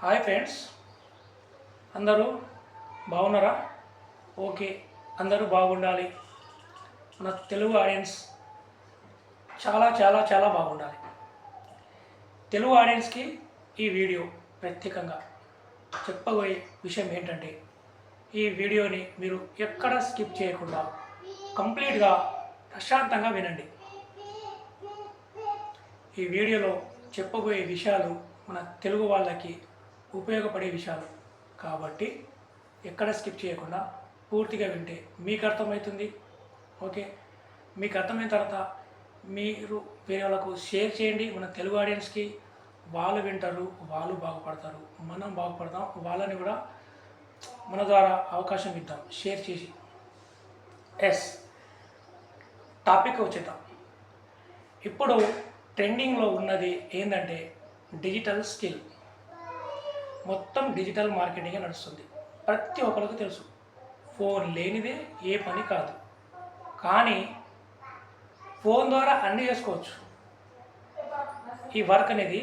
Hi friends, అందరూ బాగున్నారా? Okay, అందరూ బాగుండాలి. మన తెలుగు ఆడియన్స్ చాలా చాలా చాలా బాగుండాలి. తెలుగు ఆడియన్స్కి ఈ వీడియో ప్రత్యేకంగా చెప్పబోయే విషయం ఏంటంటే, ఈ వీడియోని మీరు ఎక్కడ స్కిప్ చేయకుండా కంప్లీట్గా ప్రశాంతంగా వినండి. ఈ వీడియోలో చెప్పబోయే విషయాలు మన తెలుగు వాళ్ళకి ఉపయోగపడే విషయాలు కాబట్టి ఎక్కడ స్కిప్ చేయకుండా పూర్తిగా వింటే మీకు అర్థమవుతుంది. ఓకే, మీకు అర్థమైన తర్వాత మీరు వేరే వాళ్ళకు షేర్ చేయండి. మన తెలుగు ఆడియన్స్కి వాళ్ళు వింటారు, వాళ్ళు బాగుపడతారు, మనం బాగుపడతాం. వాళ్ళని కూడా మన ద్వారా అవకాశం ఇద్దాం షేర్ చేసి. టాపిక్ వచ్చేద్దాం. ఇప్పుడు ట్రెండింగ్లో ఉన్నది ఏంటంటే డిజిటల్ స్కిల్. మొత్తం డిజిటల్ మార్కెటింగే నడుస్తుంది. ప్రతి ఒక్కరికి తెలుసు, ఫోన్ లేనిదే ఏ పని కాదు. కానీ ఫోన్ ద్వారా అన్నీ చేసుకోవచ్చు. ఈ వర్క్ అనేది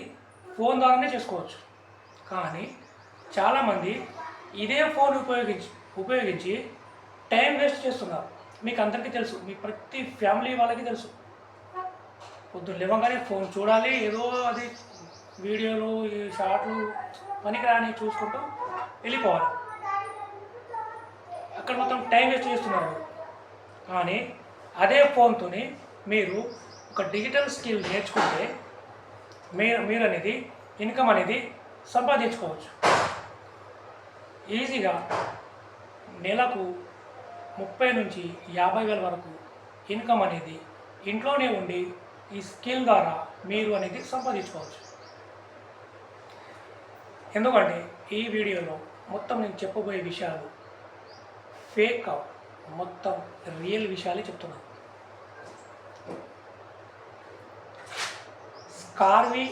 ఫోన్ ద్వారానే చేసుకోవచ్చు. కానీ చాలామంది ఇదే ఫోన్ ఉపయోగించి టైం వేస్ట్ చేస్తున్నారు. మీకు అందరికీ తెలుసు, మీ ప్రతి ఫ్యామిలీ వాళ్ళకి తెలుసు. పొద్దున్న లేవగానే ఫోన్ చూడాలి, ఏదో అది వీడియోలు షార్ట్లు పనికిరాని చూసుకుంటూ వెళ్ళిపోవాలి. అక్కడ మొత్తం టైం వేస్ట్ చేస్తున్నారు. కానీ అదే ఫోన్తోని మీరు ఒక డిజిటల్ స్కిల్ నేర్చుకుంటే మీరు అనేది ఇన్కమ్ అనేది సంపాదించుకోవచ్చు. ఈజీగా నెలకు 30 నుంచి 50,000 వరకు ఇన్కమ్ అనేది ఇంట్లోనే ఉండి ఈ స్కిల్ ద్వారా మీరు అనేది సంపాదించుకోవచ్చు. ఎందుకంటే ఈ వీడియోలో మొత్తం నేను చెప్పబోయే విషయాలు ఫేక్ కావు, మొత్తం రియల్ విషయాలే చెప్తున్నాను. స్కార్వి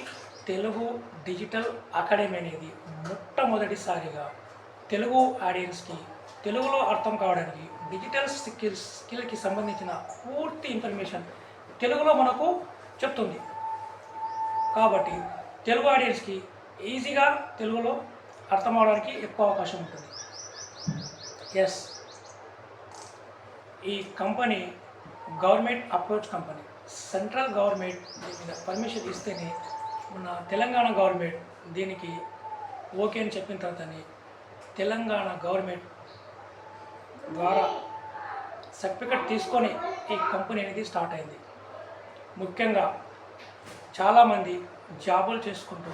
తెలుగు డిజిటల్ అకాడమీ అనేది మొట్టమొదటిసారిగా తెలుగు ఆడియన్స్కి తెలుగులో అర్థం కావడానికి డిజిటల్ స్కిల్కి సంబంధించిన పూర్తి ఇన్ఫర్మేషన్ తెలుగులో మనకు చెప్తుంది. కాబట్టి తెలుగు ఆడియన్స్కి ఈజీగా తెలుగులో అర్థం అవడానికి ఎక్కువ అవకాశం ఉంటుంది. ఈ company government approach company. Central government దీని మీద పర్మిషన్ ఇస్తేనే మన తెలంగాణ గవర్నమెంట్ దీనికి ఓకే అని చెప్పిన తర్వాతనే తెలంగాణ గవర్నమెంట్ ద్వారా సర్టిఫికెట్ తీసుకొని ఈ కంపెనీ అనేది స్టార్ట్ అయింది. ముఖ్యంగా చాలామంది జాబులు చేసుకుంటూ,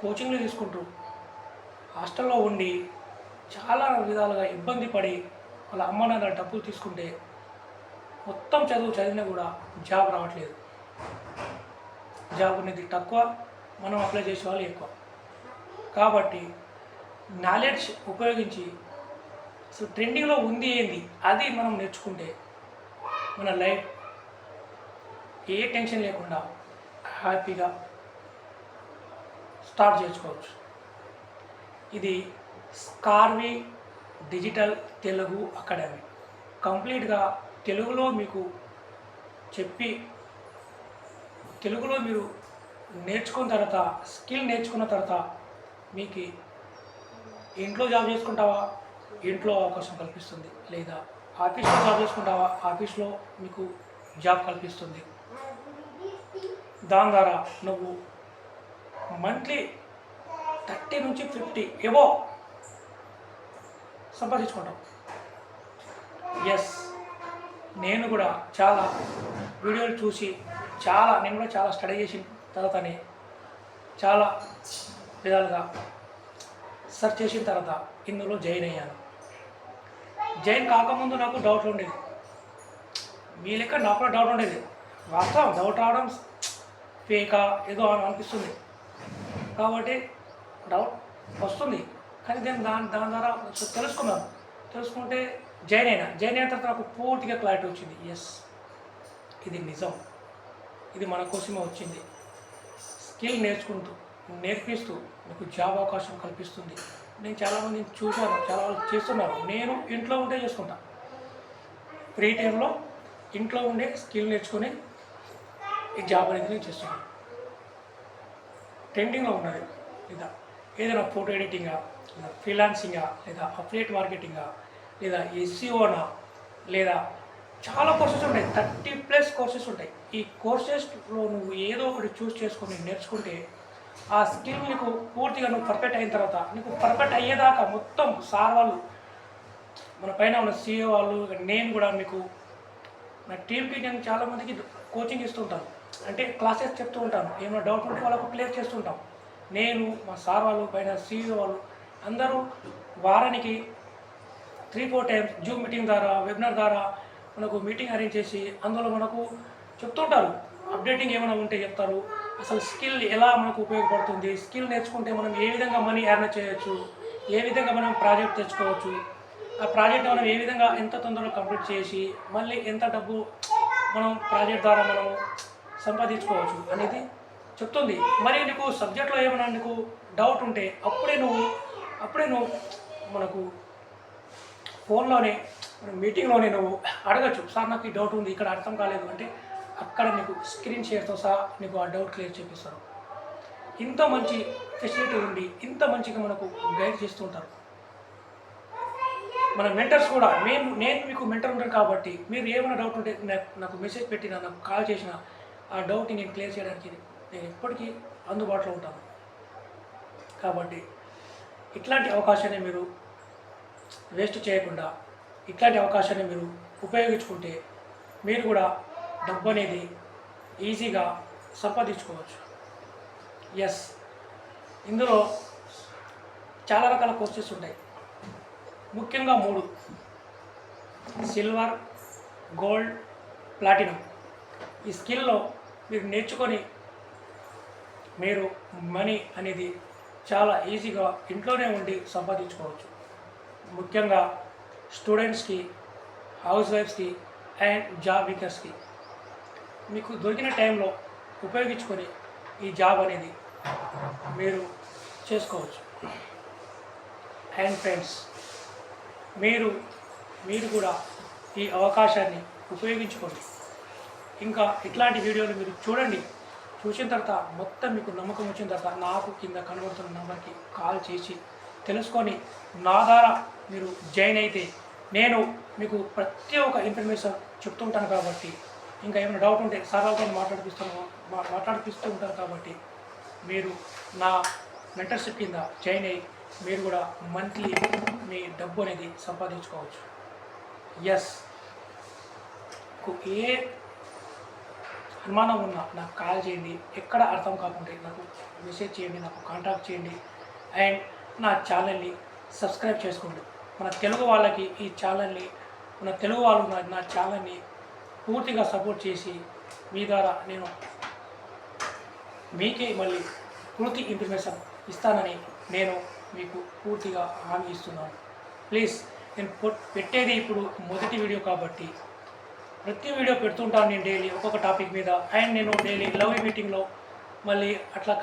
కోచింగ్లు తీసుకుంటూ, హాస్టల్లో ఉండి చాలా విధాలుగా ఇబ్బంది పడి వాళ్ళ అమ్మ నాన్న డబ్బులు తీసుకుంటే మొత్తం చదివినా కూడా జాబ్ రావట్లేదు. జాబ్ అనేది తక్కువ, మనం అప్లై చేసే వాళ్ళు ఎక్కువ. కాబట్టి నాలెడ్జ్ ఉపయోగించి అసలు ట్రెండింగ్లో ఉంది ఏంది అది మనం నేర్చుకుంటే మన లైఫ్ ఏ టెన్షన్ లేకుండా హ్యాపీగా స్టార్ట్ చేసుకోవచ్చు. ఇది స్కార్వి డిజిటల్ తెలుగు అకాడమీ. కంప్లీట్గా తెలుగులో మీకు చెప్పి తెలుగులో మీరు నేర్చుకున్న తర్వాత, స్కిల్ నేర్చుకున్న తర్వాత మీకు ఇంట్లో జాబ్ చేసుకుంటావా, ఇంట్లో అవకాశం కల్పిస్తుంది. లేదా ఆఫీస్లో జాబ్ చేసుకుంటావా, ఆఫీస్లో మీకు జాబ్ కల్పిస్తుంది. దాని ద్వారా నువ్వు మంత్లీ 30 నుంచి 50 ఎబో సంపాదించుకుంటాం. నేను కూడా చాలా వీడియోలు చూసి నేను కూడా చాలా స్టడీ చేసిన తర్వాతనే చాలా విధాలుగా సెర్చ్ చేసిన తర్వాత ఇందులో జాయిన్ అయ్యాను. జాయిన్ కాకముందు నాకు డౌట్లు ఉండేది. మీ లెక్క నాకు కూడా డౌట్ ఉండేది. వాస్తవం డౌట్ రావడం ఫేకా ఏదో అనిపిస్తుంది. కాబట్టి డౌట్ వస్తుంది. కానీ దాని ద్వారా తెలుసుకుంటే జాయిన్ అయిన తర్వాత నాకు పూర్తిగా క్లారిటీ వచ్చింది. ఇది నిజం, ఇది మన కోసమే వచ్చింది. స్కిల్ నేర్పిస్తూ మీకు జాబ్ అవకాశం కల్పిస్తుంది. నేను చాలామందిని చూశాను, చాలా వాళ్ళు చేస్తున్నారు. నేను ఇంట్లో ఉంటే చేసుకుంటా. ఫ్రీ టైంలో ఇంట్లో ఉండే స్కిల్ నేర్చుకొని ఈ జాబ్ అనేది నేను చేస్తున్నాను. ట్రెండింగ్లో ఉన్నది ఇదా. ఏదైనా ఫోటో ఎడిటింగా, లేదా ఫ్రీలాన్సింగా, లేదా అఫిలియేట్ మార్కెటింగా, లేదా ఎస్సీఓనా, లేదా చాలా కోర్సెస్ ఉంటాయి. 30+ కోర్సెస్ ఉంటాయి. ఈ కోర్సెస్లో నువ్వు ఏదో ఒకటి చూస్ చేసుకొని నేర్చుకుంటే ఆ స్కిల్ నీకు పూర్తిగా నువ్వు పర్ఫెక్ట్ అయిన తర్వాత నీకు పర్ఫెక్ట్ అయ్యేదాకా మొత్తం సార్ వాళ్ళు, మన పైన ఉన్న సీఏ వాళ్ళు, నేను కూడా మీకు నా టీంకి నేను చాలామందికి కోచింగ్ ఇస్తుంటాను. అంటే క్లాసెస్ చెప్తూ ఉంటాను. ఏమైనా డౌట్ ఉంటే వాళ్ళకు క్లియర్ చేస్తుంటాం. నేను, మా సార్ వాళ్ళు, పైన సీఈఓ వాళ్ళు అందరూ వారానికి 3-4 టైమ్స్ జూమ్ మీటింగ్ ద్వారా, వెబినార్ ద్వారా మనకు మీటింగ్ అరేంజ్ చేసి అందులో మనకు చెప్తుంటారు. అప్డేటింగ్ ఏమైనా ఉంటే చెప్తారు. అసలు స్కిల్ ఎలా మనకు ఉపయోగపడుతుంది, స్కిల్ నేర్చుకుంటే మనం ఏ విధంగా మనీ ఎర్న్ చేయొచ్చు, ఏ విధంగా మనం ప్రాజెక్ట్ తెచ్చుకోవచ్చు, ఆ ప్రాజెక్ట్ మనం ఏ విధంగా ఎంత తొందరగా కంప్లీట్ చేసి మళ్ళీ ఎంత డబ్బు మనం ప్రాజెక్ట్ ద్వారా మనము సంపాదించుకోవచ్చు అనేది చెప్తుంది. మరి నీకు సబ్జెక్ట్లో ఏమైనా నీకు డౌట్ ఉంటే అప్పుడే నువ్వు మనకు ఫోన్లోనే మీటింగ్లోనే నువ్వు అడగచ్చు. సార్ నాకు ఈ డౌట్ ఉంది, ఇక్కడ అర్థం కాలేదు అంటే అక్కడ నీకు స్క్రీన్ షేర్తో సహా నీకు ఆ డౌట్ క్లియర్ చేపిస్తారు. ఇంత మంచి ఫెసిలిటీ ఉండి ఇంత మంచిగా మనకు గైడ్ చేస్తుంటారు. మన మెంటర్స్ కూడా నేను మీకు మెంటర్ ఉంటాను కాబట్టి మీరు ఏమైనా డౌట్ ఉంటే నాకు మెసేజ్ పెట్టినా, నాకు కాల్ చేసినా ఆ డౌట్ని నేను క్లియర్ చేయడానికి నేను ఎప్పటికీ అందుబాటులో ఉంటాను. కాబట్టి ఇట్లాంటి అవకాశాన్ని మీరు వేస్ట్ చేయకుండా ఇట్లాంటి అవకాశాన్ని మీరు ఉపయోగించుకుంటే మీరు కూడా డబ్బు అనేది ఈజీగా సంపాదించుకోవచ్చు. ఎస్, ఇందులో చాలా రకాల కోర్సెస్ ఉంటాయి. ముఖ్యంగా 3: సిల్వర్, గోల్డ్, ప్లాటినం. ఈ స్కిల్లో మీరు నేర్చుకొని మీరు మనీ అనేది చాలా ఈజీగా ఇంట్లోనే ఉండి సంపాదించుకోవచ్చు. ముఖ్యంగా స్టూడెంట్స్కి, హౌస్ వైఫ్స్కి అండ్ జాబ్ వీకర్స్కి మీకు దొరికిన టైంలో ఉపయోగించుకొని ఈ జాబ్ అనేది మీరు చేసుకోవచ్చు. అండ్ ఫ్రెండ్స్, మీరు కూడా ఈ అవకాశాన్ని ఉపయోగించుకోండి. ఇంకా ఇట్లాంటి వీడియోలు మీరు చూడండి. చూసిన తర్వాత మొత్తం మీకు నమ్మకం వచ్చిన తర్వాత నాకు కింద కనబడుతున్న నెంబర్కి కాల్ చేసి తెలుసుకొని నా ద్వారా మీరు జాయిన్ అయితే నేను మీకు ప్రతి ఒక్క ఇన్ఫర్మేషన్ చెప్తుంటాను. కాబట్టి ఇంకా ఏమైనా డౌట్ ఉంటే సార్లతో మాట్లాడిపిస్తూ ఉంటాను. కాబట్టి మీరు నా మెంటర్షిప్ కింద జాయిన్ అయ్యి మీరు కూడా మంత్లీ మీ డబ్బు అనేది సంపాదించుకోవచ్చు. ఎస్, ఏ అనుమానం ఉన్నా నాకు కాల్ చేయండి. ఎక్కడ అర్థం కాకుంటే నాకు మెసేజ్ చేయండి, నాకు కాంటాక్ట్ చేయండి. అండ్ నా ఛానల్ని సబ్స్క్రైబ్ చేసుకోండి. మన తెలుగు వాళ్ళకి ఈ ఛానల్ని, మన తెలుగు వాళ్ళు నా ఛానల్ని పూర్తిగా సపోర్ట్ చేసి మీ ద్వారా నేను మీకే మళ్ళీ పూర్తి ఇన్ఫర్మేషన్ ఇస్తానని నేను మీకు పూర్తిగా హామీ ఇస్తున్నాను. ప్లీజ్, నేను పెట్టేది ఇప్పుడు మొదటి వీడియో కాబట్టి ప్రతి వీడియో పెడుతుంటాను నేను డైలీ ఒక్కొక్క టాపిక్ మీద. అండ్ నేను డైలీ లవ్ మీటింగ్లో మళ్ళీ అట్లా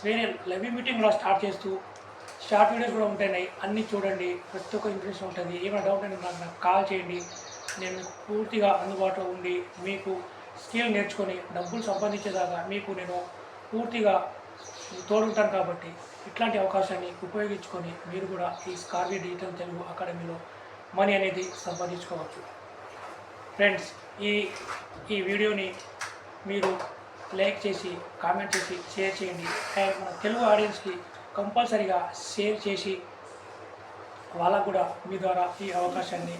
వేరే లవ్ మీటింగ్లో స్టార్ట్ చేస్తూ షార్ట్ వీడియోస్ కూడా ఉంటాయి. అన్నీ చూడండి, ప్రతి ఒక్క ఇన్ఫర్మేషన్ ఉంటుంది. ఏమైనా డౌట్ అయితే నాకు కాల్ చేయండి. నేను పూర్తిగా అందుబాటులో ఉండి మీకు స్కిల్ నేర్చుకొని డబ్బులు సంపాదించేదాకా మీకు నేను పూర్తిగా తోడుంటాను. కాబట్టి ఇట్లాంటి అవకాశాన్ని ఉపయోగించుకొని మీరు కూడా ఈ స్కార్వి డిజిటల్ తెలుగు అకాడమీలో మనీ అనేది సంపాదించుకోవచ్చు. ఫ్రెండ్స్, ఈ వీడియోని మీరు లైక్ చేసి, కామెంట్ చేసి, షేర్ చేయండి. అండ్ మన తెలుగు ఆడియన్స్కి కంపల్సరీగా షేర్ చేసి వాళ్ళకు కూడా మీ ద్వారా ఈ అవకాశాన్ని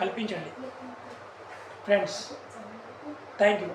కల్పించండి. Friends, thank you.